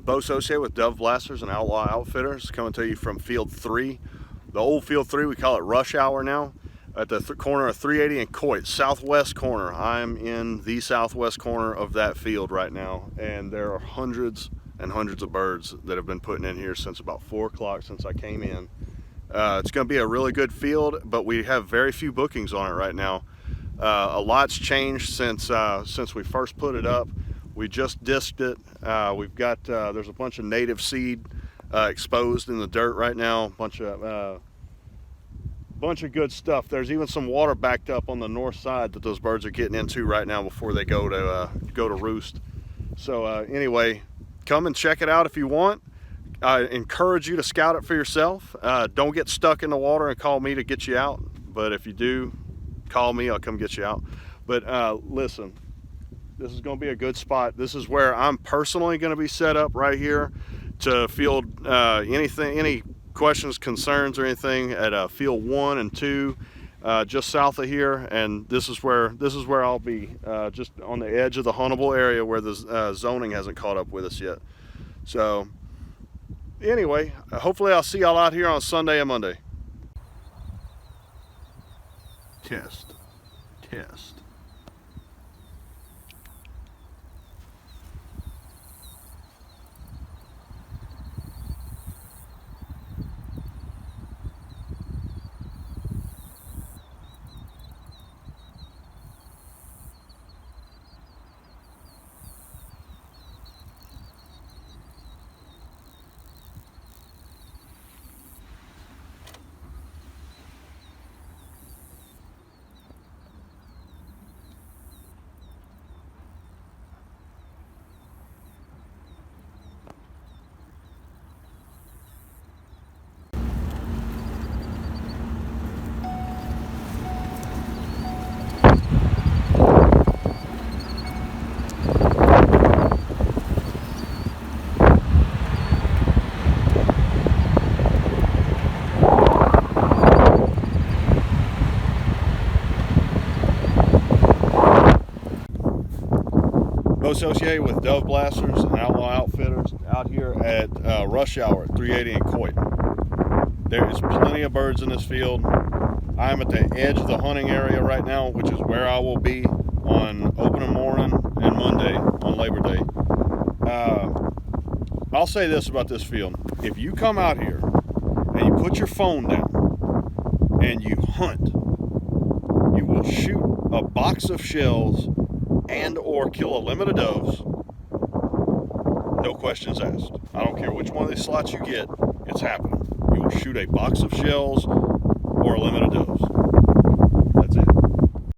Bo associated with Dove Blasters and Outlaw Outfitters, coming to you from Field 3. The old Field 3, we call it Rush Hour now, at the corner of 380 and Coit, southwest corner. I'm in the southwest corner of that field right now, and there are hundreds and hundreds of birds that have been putting in here since about 4 o'clock since I came in. It's going to be a really good field, but we have very few bookings on it right now. A lot's changed since we first put it up. We just disked it. We've got there's a bunch of native seed exposed in the dirt right now. Bunch of good stuff. There's even some water backed up on the north side that those birds are getting into right now before they go to roost. So anyway, come and check it out if you want. I encourage you to scout it for yourself. Don't get stuck in the water and call me to get you out. But if you do, call me. I'll come get you out. But listen, this is going to be a good spot. This is where I'm personally going to be set up right here to field any questions, concerns, or anything at field 1 and 2, just south of here. And this is where I'll be, just on the edge of the huntable area where the zoning hasn't caught up with us yet. So anyway, hopefully I'll see y'all out here on Sunday and Monday. Test. Associated with Dove Blasters and Outlaw Outfitters out here at Rush Hour at 380 and Coit. There is plenty of birds in this field. I'm at the edge of the hunting area right now, which is where I will be on opening morning and Monday on Labor Day. I'll say this about this field. If you come out here and you put your phone down and you hunt, you will shoot a box of shells and or kill a limit of doves, no questions asked. I don't care which one of these slots you get, it's happening. You will shoot a box of shells or a limit of